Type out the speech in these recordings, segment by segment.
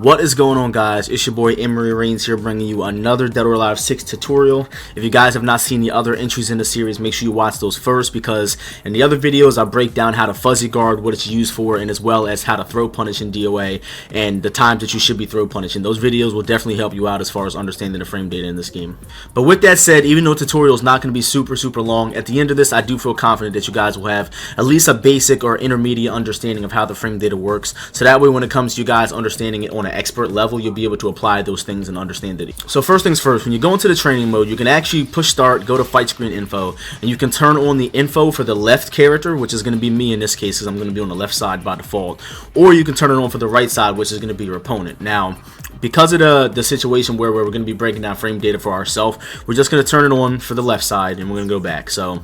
What is going on, guys? It's your boy Emery Reigns here, bringing you another Dead or Alive 6 tutorial. If you guys have not seen the other entries in the series, make sure you watch those first, because in the other videos I break down how to fuzzy guard, what it's used for, and as well as how to throw punish in DOA and the times that you should be throw punishing. Those videos will definitely help you out as far as understanding the frame data in this game. But with that said, even though the tutorial is not going to be super long, at the end of this I do feel confident that you guys will have at least a basic or intermediate understanding of how the frame data works, so that way when it comes to you guys understanding it on an expert level, you'll be able to apply those things and understand it. So first things first, when you go into the training mode, you can actually push start, go to fight screen info, and you can turn on the info for the left character, which is going to be me in this case, because I'm going to be on the left side by default, or you can turn it on for the right side, which is going to be your opponent. Now, because of the situation where we're going to be breaking down frame data for ourselves, we're just going to turn it on for the left side, and we're going to go back. So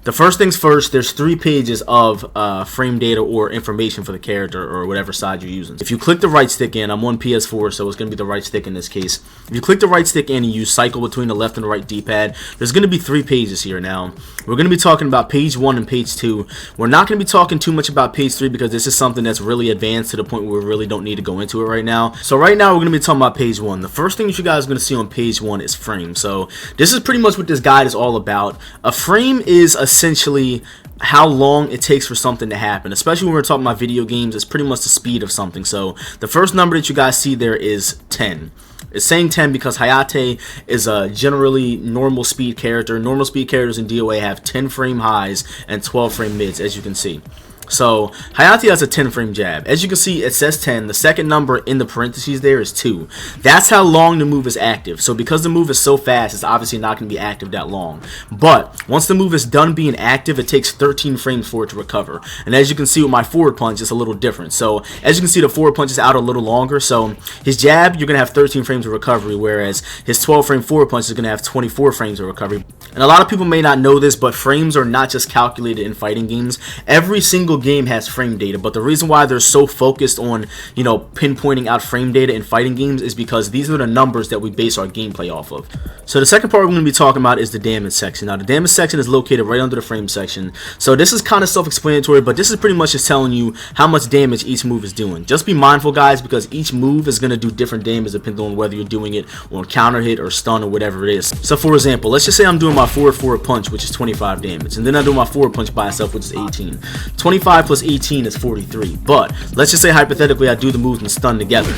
the first things first, there's 3 pages of frame data or information for the character or whatever side you're using. If you click the right stick in, I'm on PS4, so it's going to be the right stick in this case. If you click the right stick in and you cycle between the left and the right D-pad, there's going to be 3 pages here. Now, we're going to be talking about page 1 and page 2. We're not going to be talking too much about page 3 because this is something that's really advanced to the point where we really don't need to go into it right now. So right now, we're going to be talking about page 1. The first thing that you guys are going to see on page 1 is frame. So this is pretty much what this guide is all about. A frame is essentially how long it takes for something to happen. Especially when we're talking about video games, it's pretty much the speed of something. So the first number that you guys see there is 10. It's saying 10 because Hayate is a generally normal speed character. Normal speed characters in DOA have 10 frame highs and 12 frame mids, as you can see. So Hayate has a 10 frame jab. As you can see, it says 10. The second number in the parentheses there is 2. That's how long the move is active. So because the move is so fast, it's obviously not going to be active that long. But once the move is done being active, it takes 13 frames for it to recover. And as you can see with my forward punch, it's a little different. So as you can see, the forward punch is out a little longer. So his jab, you're going to have 13 frames of recovery, whereas his 12 frame forward punch is going to have 24 frames of recovery. And a lot of people may not know this, but frames are not just calculated in fighting games. Every single game has frame data, but the reason why they're so focused on, you know, pinpointing out frame data in fighting games is because these are the numbers that we base our gameplay off of. So the second part we're going to be talking about is the damage section. Now the damage section is located right under the frame section. So this is kind of self-explanatory, but this is pretty much just telling you how much damage each move is doing. Just be mindful, guys, because each move is going to do different damage depending on whether you're doing it on counter hit or stun or whatever it is. So for example, let's just say I'm doing my forward punch, which is 25 damage, and then I do my forward punch by itself, which is 18. 25 plus 18 is 43, but let's just say hypothetically I do the moves and stun together.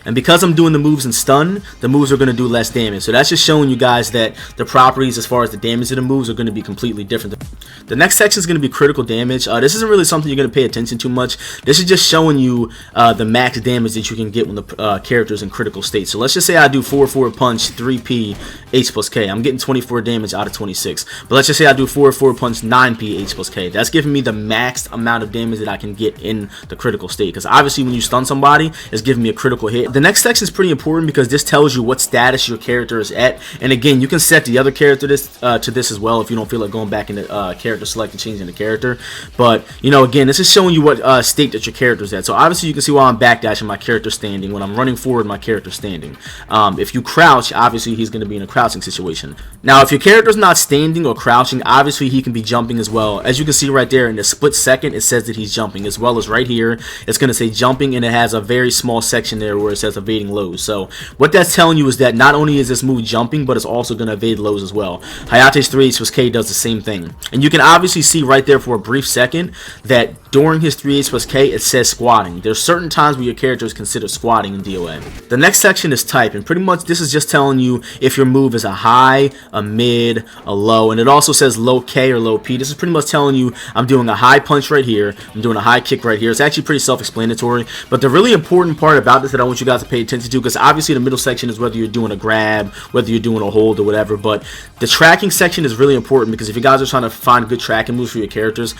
And because I'm doing the moves and stun, the moves are going to do less damage. So that's just showing you guys that the properties as far as the damage of the moves are going to be completely different. The next section is going to be critical damage. This isn't really something you're going to pay attention to much. This is just showing you the max damage that you can get when the character is in critical state. So let's just say I do 4 forward punch, 3p, H plus K. I'm getting 24 damage out of 26. But let's just say I do 4 forward punch, 9p, H plus K. That's giving me the max amount of damage that I can get in the critical state. Because obviously when you stun somebody, it's giving me a critical hit. The next section is pretty important because this tells you what status your character is at. And again, you can set the other character to this as well if you don't feel like going back into character select and changing the character. But you know, again, this is showing you what state that your character is at. So obviously you can see while I'm backdashing, my character standing. When I'm running forward, my character standing. If you crouch, obviously he's going to be in a crouching situation. Now if your character is not standing or crouching, obviously he can be jumping as well. As you can see right there in the split second, it says that he's jumping, as well as right here it's going to say jumping, and it has a very small section there where it says evading lows. So what that's telling you is that not only is this move jumping, but it's also going to evade lows as well. Hayate's 3H plus K does the same thing. And you can obviously see right there for a brief second that during his 3H plus K it says squatting. There's certain times where your character is considered squatting in DOA. The next section is type, and pretty much this is just telling you if your move is a high, a mid, a low, and it also says low K or low P. This is pretty much telling you I'm doing a high punch right here, I'm doing a high kick right here. It's actually pretty self-explanatory, but the really important part about this that I want you guys to pay attention to, because obviously the middle section is whether you're doing a grab, whether you're doing a hold or whatever, but the tracking section is really important because if you guys are trying to find good tracking moves for your characters,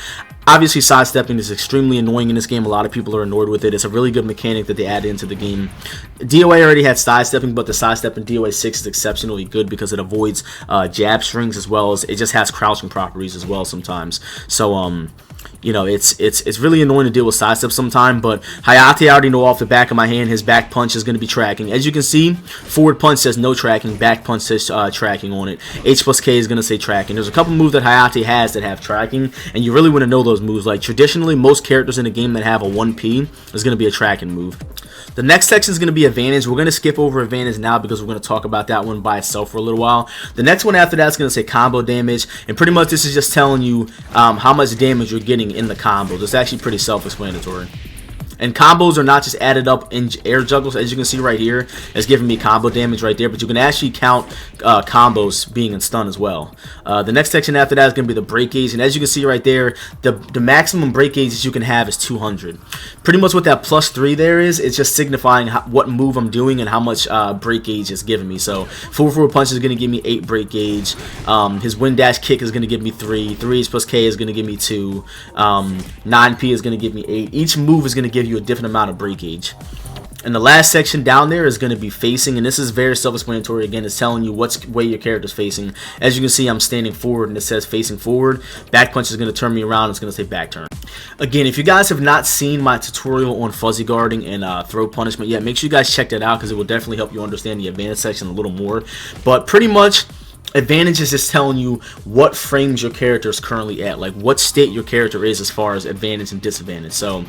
obviously sidestepping is extremely annoying in this game. A lot of people are annoyed with it. It's a really good mechanic that they added into the game. DOA already had sidestepping, but the sidestep in DOA 6 is exceptionally good because it avoids jab strings, as well as it just has crouching properties as well sometimes. So you know, it's really annoying to deal with sidestep sometime, but Hayate, I already know off the back of my hand, his back punch is going to be tracking. As you can see, forward punch says no tracking, back punch says tracking on it. H plus K is going to say tracking. There's a couple moves that Hayate has that have tracking, and you really want to know those moves. Like, traditionally, most characters in a game that have a 1P is going to be a tracking move. The next section is going to be advantage. We're going to skip over advantage now because we're going to talk about that one by itself for a little while. The next one after that is going to say combo damage, and pretty much this is just telling you how much damage you're getting in the combos. It's actually pretty self-explanatory. And combos are not just added up in air juggles, as you can see right here. It's giving me combo damage right there, but you can actually count combos being in stun as well. The next section after that is going to be the break gauge, and as you can see right there, the maximum break gauge that you can have is 200. Pretty much what that +3 there is, it's just signifying what move I'm doing and how much break gauge it's giving me. So 4-4 punch is going to give me 8 break gauge. His wind dash kick is going to give me 3. 3 plus K is going to give me 2. 9P is going to give me 8. Each move is going to give you a different amount of break gauge. And the last section down there is going to be facing, and this is very self-explanatory. Again, it's telling you what way your character is facing. As you can see, I'm standing forward and it says facing forward. Back punch is going to turn me around. It's going to say back turn. Again, if you guys have not seen my tutorial on fuzzy guarding and throw punishment yet, make sure you guys check that out because it will definitely help you understand the advantage section a little more. But pretty much, advantage is just telling you what frames your character is currently at, like what state your character is as far as advantage and disadvantage. So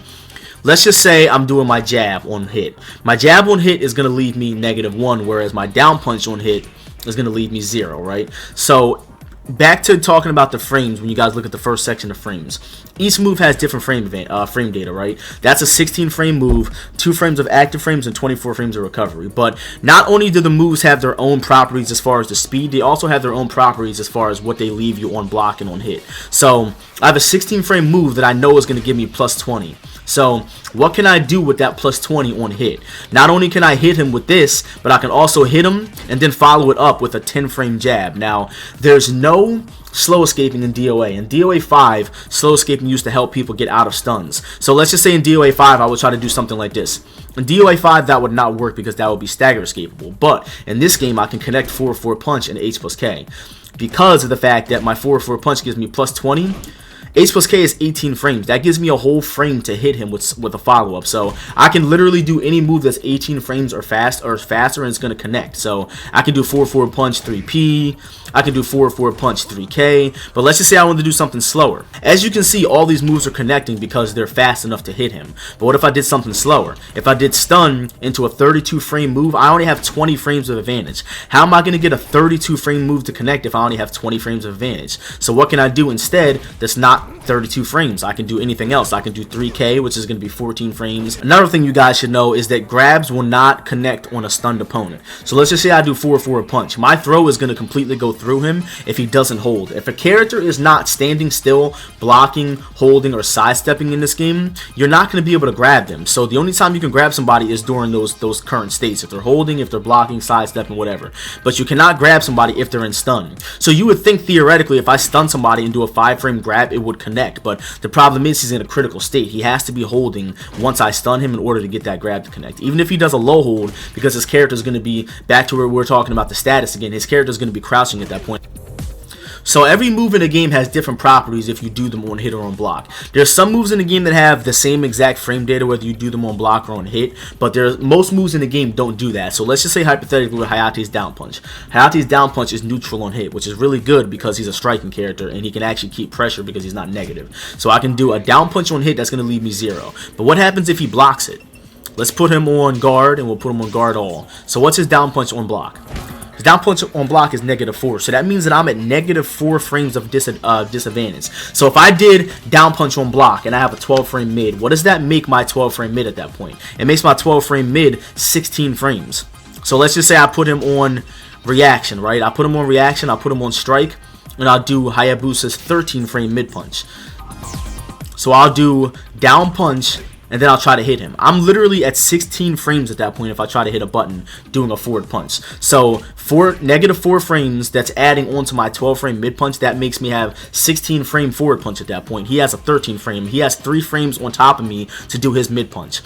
let's just say I'm doing my jab on hit. My jab on hit is going to leave me -1, whereas my down punch on hit is going to leave me 0, right? So back to talking about the frames. When you guys look at the first section of frames, each move has different frame data, right? That's a 16 frame move, 2 frames of active frames, and 24 frames of recovery. But not only do the moves have their own properties as far as the speed, they also have their own properties as far as what they leave you on block and on hit. So I have a 16 frame move that I know is going to give me +20. So what can I do with that +20 on hit? Not only can I hit him with this, but I can also hit him and then follow it up with a 10 frame jab. Now, there's no slow escaping in DOA. In DOA 5, slow escaping used to help people get out of stuns. So let's just say in DOA 5, I would try to do something like this. In DOA 5, that would not work because that would be stagger escapable. But in this game, I can connect 4-4 punch and H plus K. Because of the fact that my 4-4 punch gives me +20, H plus K is 18 frames. That gives me a whole frame to hit him with a follow-up. So I can literally do any move that's 18 frames or faster, and it's going to connect. So I can do 4-4 punch 3P. I can do 4-4 punch 3K. But let's just say I want to do something slower. As you can see, all these moves are connecting because they're fast enough to hit him. But what if I did something slower? If I did stun into a 32 frame move, I only have 20 frames of advantage. How am I going to get a 32 frame move to connect if I only have 20 frames of advantage? So what can I do instead that's not 32 frames? I can do anything else. I can do 3K, which is going to be 14 frames. Another thing you guys should know is that grabs will not connect on a stunned opponent. So let's just say I do 4-4 punch. My throw is going to completely go through him if he doesn't hold. If a character is not standing still, blocking, holding, or sidestepping in this game, you're not going to be able to grab them. So the only time you can grab somebody is during those current states. If they're holding, if they're blocking, sidestepping, whatever. But you cannot grab somebody if they're in stun. So you would think theoretically if I stun somebody and do a 5-frame grab, it would connect. But the problem is he's in a critical state. He has to be holding once I stun him in order to get that grab to connect. Even if he does a low hold, because his character is going to be back to where we're talking about the status again, his character is going to be crouching at that point. So every move in the game has different properties if you do them on hit or on block. There's some moves in the game that have the same exact frame data whether you do them on block or on hit, but most moves in the game don't do that. So let's just say hypothetically with Hayate's down punch. Hayate's down punch is neutral on hit, which is really good because he's a striking character and he can actually keep pressure because he's not negative. So I can do a down punch on hit that's going to leave me 0. But what happens if he blocks it? Let's put him on guard and we'll put him on guard all. So what's his down punch on block? His down punch on block is -4, so that means that I'm at -4 frames of disadvantage. So if I did down punch on block and I have a 12 frame mid, what does that make my 12 frame mid at that point? It makes my 12 frame mid 16 frames. So let's just say I put him on reaction, right? I put him on reaction, I'll put him on strike, and I'll do Hayabusa's 13 frame mid punch. So I'll do down punch, and then I'll try to hit him. I'm literally at 16 frames at that point if I try to hit a button doing a forward punch. So -4 frames that's adding onto my 12 frame mid punch, that makes me have 16 frame forward punch at that point. He has a 13 frame. He has 3 frames on top of me to do his mid punch.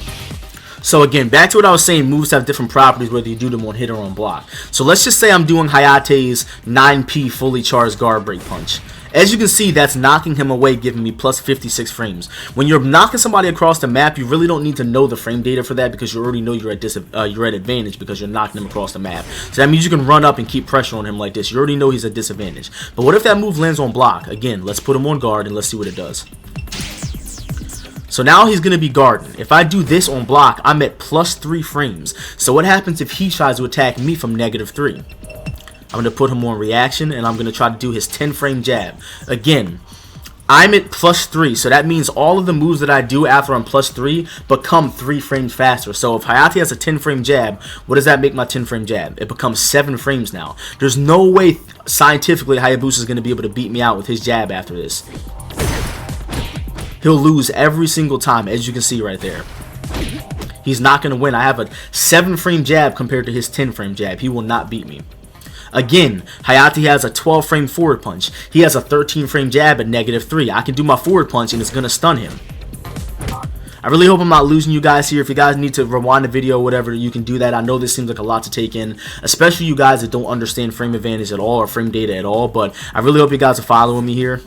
So again, back to what I was saying, moves have different properties whether you do them on hit or on block. So let's just say I'm doing Hayate's 9P fully charged guard break punch. As you can see, that's knocking him away, giving me +56 frames. When you're knocking somebody across the map, you really don't need to know the frame data for that because you already know you're at advantage because you're knocking him across the map. So that means you can run up and keep pressure on him like this. You already know he's at disadvantage. But what if that move lands on block? Again, let's put him on guard and let's see what it does. So now he's going to be guarding. If I do this on block, I'm at +3 frames. So what happens if he tries to attack me from -3? I'm going to put him on reaction, and I'm going to try to do his 10 frame jab. Again, I'm at +3, so that means all of the moves that I do after I'm +3 become 3 frames faster. So if Hayate has a 10 frame jab, what does that make my 10 frame jab? It becomes 7 frames now. There's no way scientifically Hayabusa is going to be able to beat me out with his jab after this. He'll lose every single time, as you can see right there. He's not going to win. I have a 7 frame jab compared to his 10 frame jab. He will not beat me. Again, Hayate has a 12 frame forward punch. He has a 13 frame jab at -3. I can do my forward punch and it's going to stun him. I really hope I'm not losing you guys here. If you guys need to rewind the video or whatever, you can do that. I know this seems like a lot to take in, especially you guys that don't understand frame advantage at all or frame data at all, but I really hope you guys are following me here.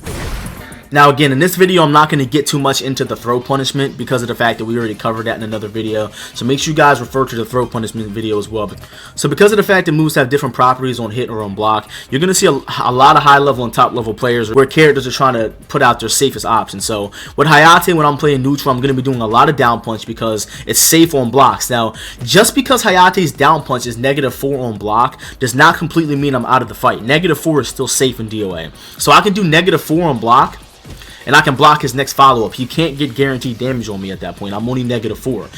Now again, in this video, I'm not going to get too much into the throw punishment because of the fact that we already covered that in another video. So make sure you guys refer to the throw punishment video as well. So because of the fact that moves have different properties on hit or on block, you're going to see a lot of high level and top level players where characters are trying to put out their safest option. So with Hayate, when I'm playing neutral, I'm going to be doing a lot of down punch because it's safe on blocks. Now, just because Hayate's down punch is -4 on block does not completely mean I'm out of the fight. -4 is still safe in DOA. So I can do -4 on block, and I can block his next follow-up. He can't get guaranteed damage on me at that point. I'm only -4.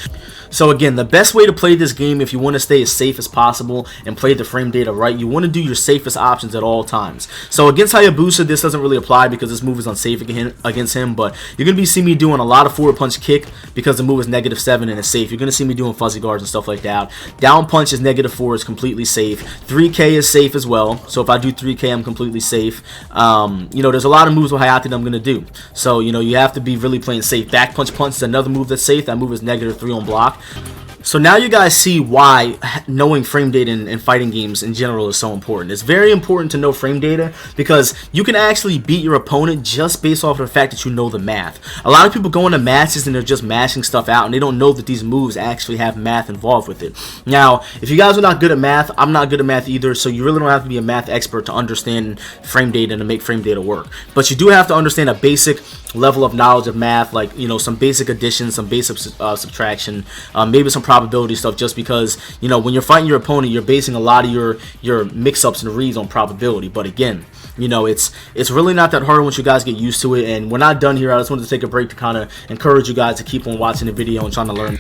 So again, the best way to play this game if you want to stay as safe as possible and play the frame data right, you want to do your safest options at all times. So against Hayabusa, this doesn't really apply because this move is unsafe against him, but you're going to be seeing me doing a lot of forward punch kick because the move is -7 and it's safe. You're going to see me doing fuzzy guards and stuff like that. Down punch is -4, it's completely safe. 3K is safe as well, so if I do 3K, I'm completely safe. You know, there's a lot of moves with Hayate that I'm going to do. So, you know, you have to be really playing safe. Back punch is another move that's safe. That move is -3 on block. So now you guys see why knowing frame data in fighting games in general is so important. It's very important to know frame data because you can actually beat your opponent just based off of the fact that you know the math. A lot of people go into matches and they're just mashing stuff out and they don't know that these moves actually have math involved with it. Now, if you guys are not good at math, I'm not good at math either, so you really don't have to be a math expert to understand frame data and to make frame data work. But you do have to understand a basic level of knowledge of math, like, you know, some basic addition, some basic subtraction, maybe some probability stuff, just because, you know, when you're fighting your opponent, you're basing a lot of your mix-ups and reads on probability. But again, you know, it's really not that hard once you guys get used to it. And we're not done here. I just wanted to take a break to kind of encourage you guys to keep on watching the video and trying to learn.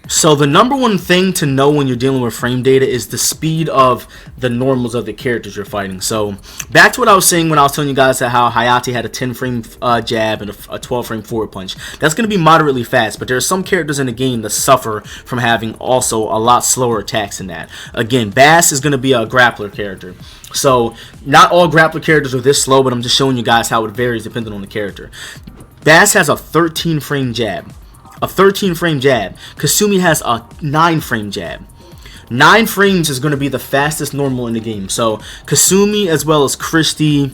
So the number one thing to know when you're dealing with frame data is the speed of the normals of the characters you're fighting. So back to what I was saying when I was telling you guys how Hayate had a 10 frame jab and a 12 frame forward punch. That's going to be moderately fast, but there are some characters in the game that suffer from having also a lot slower attacks than that. Again, Bass is going to be a grappler character. So not all grappler characters are this slow, but I'm just showing you guys how it varies depending on the character. Bass has a 13 frame jab. A 13 frame jab. Kasumi has a 9 frame jab. 9 frames is going to be the fastest normal in the game. So Kasumi, as well as Christy,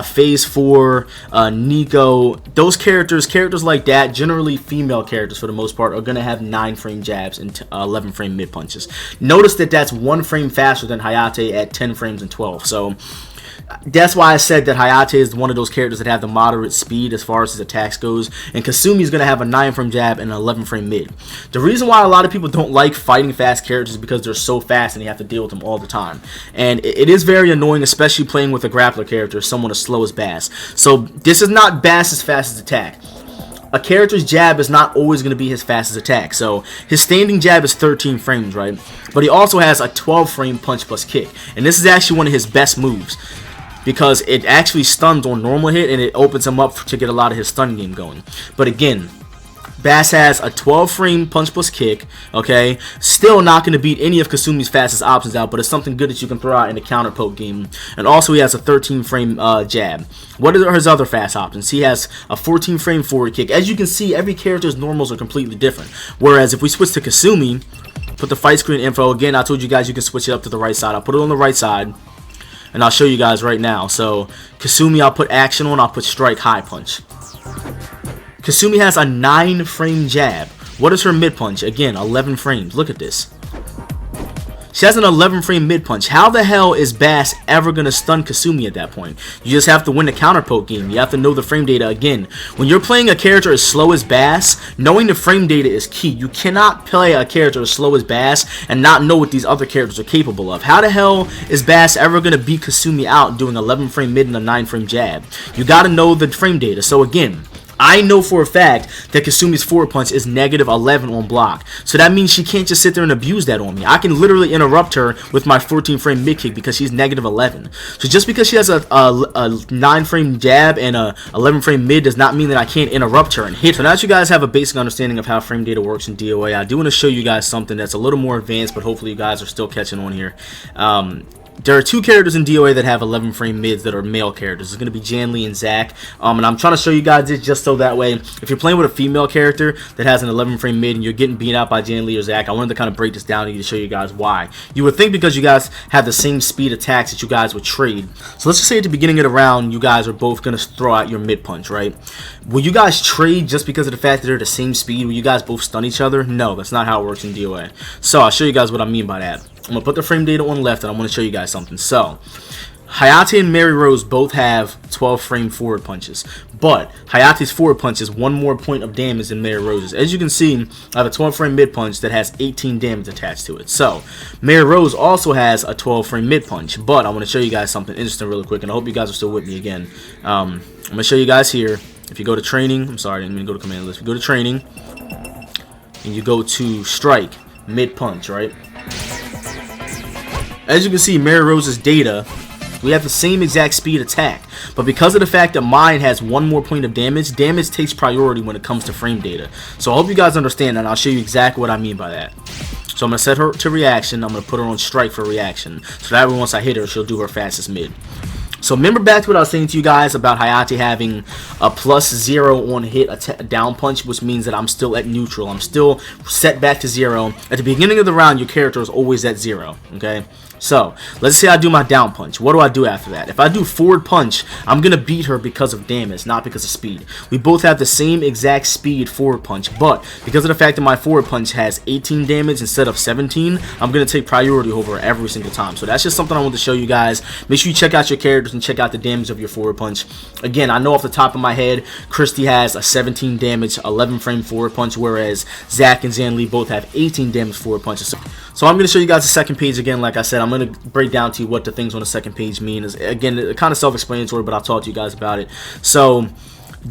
Phase 4, Nico, those characters like that, generally female characters for the most part, are going to have 9 frame jabs and 11 frame mid punches. Notice that that's 1 frame faster than Hayate at 10 frames and 12. So that's why I said that Hayate is one of those characters that have the moderate speed as far as his attacks goes, and Kasumi is going to have a 9 frame jab and an 11 frame mid. The reason why a lot of people don't like fighting fast characters is because they're so fast and you have to deal with them all the time. And it is very annoying, especially playing with a grappler character, someone as slow as Bass. So this is not Bass's fastest attack. A character's jab is not always going to be his fastest attack. So his standing jab is 13 frames, right? But he also has a 12 frame punch plus kick. And this is actually one of his best moves, because it actually stuns on normal hit and it opens him up to get a lot of his stun game going. But again, Bass has a 12 frame punch plus kick, okay? Still not going to beat any of Kasumi's fastest options out, but it's something good that you can throw out in the counter poke game. And also he has a 13 frame jab. What are his other fast options? He has a 14 frame forward kick. As you can see, every character's normals are completely different. Whereas if we switch to Kasumi, put the fight screen info, again, I told you guys you can switch it up to the right side. I'll put it on the right side, and I'll show you guys right now. So Kasumi, I'll put action on, I'll put strike high punch. Kasumi has a 9 frame jab. What is her mid punch? Again, 11 frames. Look at this. She has an 11 frame mid punch. How the hell is Bass ever going to stun Kasumi at that point? You just have to win the counter poke game. You have to know the frame data again. When you're playing a character as slow as Bass, knowing the frame data is key. You cannot play a character as slow as Bass and not know what these other characters are capable of. How the hell is Bass ever going to beat Kasumi out doing 11 frame mid and a 9 frame jab? You got to know the frame data. So again, I know for a fact that Kasumi's forward punch is negative 11 on block. So that means she can't just sit there and abuse that on me. I can literally interrupt her with my 14 frame mid kick because she's negative 11. So just because she has a 9 frame jab and a 11 frame mid does not mean that I can't interrupt her and hit her. So now that you guys have a basic understanding of how frame data works in DOA, I do want to show you guys something that's a little more advanced, but hopefully you guys are still catching on here. There are two characters in DOA that have 11 frame mids that are male characters. It's going to be Janlee and Zach. And I'm trying to show you guys this just so that way, if you're playing with a female character that has an 11 frame mid and you're getting beat out by Janlee or Zach, I wanted to kind of break this down to you to show you guys why. You would think because you guys have the same speed attacks that you guys would trade. So let's just say at the beginning of the round, you guys are both going to throw out your mid punch, right? Will you guys trade just because of the fact that they're the same speed? Will you guys both stun each other? No, that's not how it works in DOA. So I'll show you guys what I mean by that. I'm going to put the frame data on left, and I want to show you guys something. So, Hayate and Emery Reigns both have 12 frame forward punches, but Hayate's forward punch is 1 more point of damage than Emery Reigns'. As you can see, I have a 12 frame mid punch that has 18 damage attached to it. So, Emery Reigns also has a 12 frame mid punch, but I want to show you guys something interesting really quick, and I hope you guys are still with me again. I'm going to show you guys here. If you go to training, I'm sorry, I didn't mean to go to command list. If you go to training, and you go to strike, mid punch, right? As you can see, Emery Reigns' data, we have the same exact speed attack, but because of the fact that mine has 1 more point of damage, damage takes priority when it comes to frame data. So I hope you guys understand that, and I'll show you exactly what I mean by that. So I'm going to set her to reaction. I'm going to put her on strike for reaction, so that way once I hit her, she'll do her fastest mid. So remember back to what I was saying to you guys about Hayate having a +0 on hit down punch, which means that I'm still at neutral. I'm still set back to 0. At the beginning of the round, your character is always at 0, okay? So, let's say I do my down punch. What do I do after that? If I do forward punch, I'm going to beat her because of damage, not because of speed. We both have the same exact speed forward punch, but because of the fact that my forward punch has 18 damage instead of 17, I'm going to take priority over her every single time. So that's just something I want to show you guys. Make sure you check out your characters and check out the damage of your forward punch. Again, I know off the top of my head, Christy has a 17 damage, 11 frame forward punch, whereas Zach and Janlee both have 18 damage forward punches. So I'm going to show you guys the second page again. Like I said, I'm going to break down to you what the things on the second page mean. Again, it's kind of self-explanatory, but I'll talk to you guys about it. So,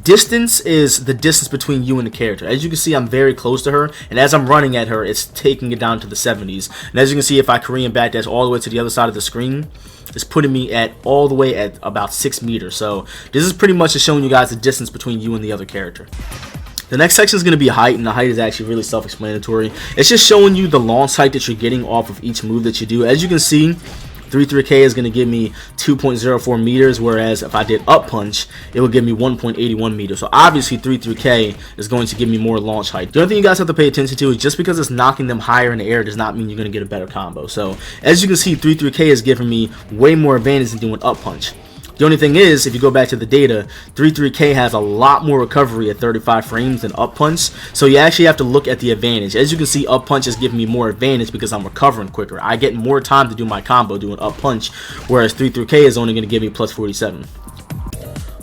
distance is the distance between you and the character. As you can see, I'm very close to her, and as I'm running at her, it's taking it down to the 70s. And as you can see, if I Korean back dash all the way to the other side of the screen, it's putting me at all the way at about 6 meters. So this is pretty much just showing you guys the distance between you and the other character. The next section is going to be height, and the height is actually really self-explanatory. It's just showing you the launch height that you're getting off of each move that you do. As you can see, 3-3K is going to give me 2.04 meters, whereas if I did up punch, it would give me 1.81 meters. So obviously 3-3K is going to give me more launch height. The only thing you guys have to pay attention to is just because it's knocking them higher in the air does not mean you're going to get a better combo. So as you can see, 3-3K is giving me way more advantage than doing up punch. The only thing is, if you go back to the data, 3-3K has a lot more recovery at 35 frames than up punch, so you actually have to look at the advantage. As you can see, up punch is giving me more advantage because I'm recovering quicker. I get more time to do my combo doing up punch, whereas 3-3K is only going to give me +47.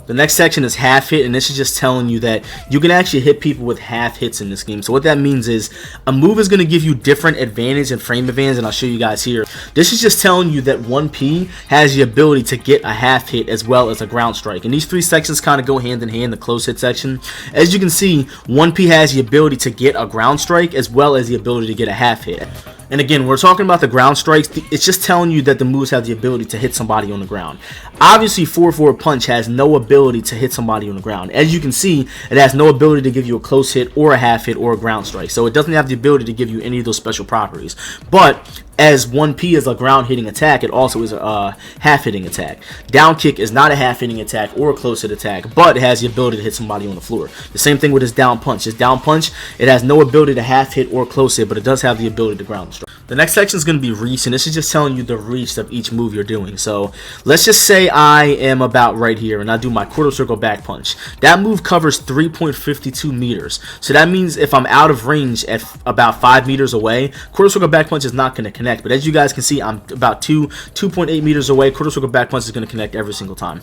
The next section is half hit, and this is just telling you that you can actually hit people with half hits in this game. So what that means is a move is going to give you different advantage and frame advantage, and I'll show you guys here. This is just telling you that 1P has the ability to get a half hit as well as a ground strike. And these three sections kind of go hand in hand, the close hit section. As you can see, 1P has the ability to get a ground strike as well as the ability to get a half hit. And again, we're talking about the ground strikes. It's just telling you that the moves have the ability to hit somebody on the ground. Obviously, 4-4 punch has no ability to hit somebody on the ground. As you can see, it has no ability to give you a close hit or a half hit or a ground strike. So it doesn't have the ability to give you any of those special properties. But as 1P is a ground hitting attack, it also is a half hitting attack. Down kick is not a half hitting attack or a close hit attack, but it has the ability to hit somebody on the floor. The same thing with his down punch. His down punch, it has no ability to half hit or close hit, but it does have the ability to ground strike. The next section is going to be Reese, and this is just telling you the reach of each move you're doing. So let's just say I am about right here and I do my quarter circle back punch. That move covers 3.52 meters. So that means if I'm out of range at about 5 meters away, quarter circle back punch is not going to connect. But as you guys can see, I'm about 2.8 meters away. Quarter circle back punch is going to connect every single time.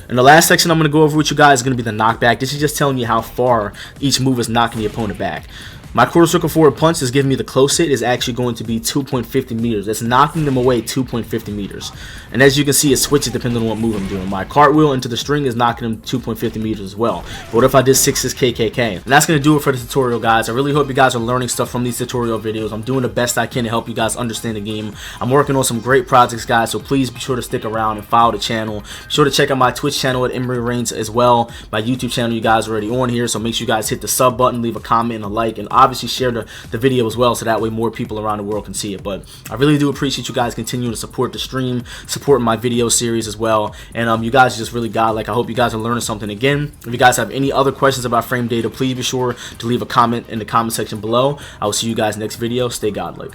And the last section I'm going to go over with you guys is going to be the knockback. This is just telling you how far each move is knocking the opponent back. My quarter circle forward punch is giving me the close hit is actually going to be 2.50 meters. That's knocking them away 2.50 meters. And as you can see, it switches depending on what move I'm doing. My cartwheel into the string is knocking them 2.50 meters as well. But what if I did 6's KKK? And that's going to do it for the tutorial, guys. I really hope you guys are learning stuff from these tutorial videos. I'm doing the best I can to help you guys understand the game. I'm working on some great projects, guys, so please be sure to stick around and follow the channel. Be sure to check out my Twitch channel at EmeryReigns as well. My YouTube channel, you guys are already on here, so make sure you guys hit the sub button, leave a comment and a like, and obviously share the video as well, so that way more people around the world can see it. But I really do appreciate you guys continuing to support the stream, supporting my video series as well, and you guys are just really godlike. I hope you guys are learning something. Again, if you guys have any other questions about frame data, please be sure to leave a comment in the comment section below. I will see you guys next video. Stay godlike.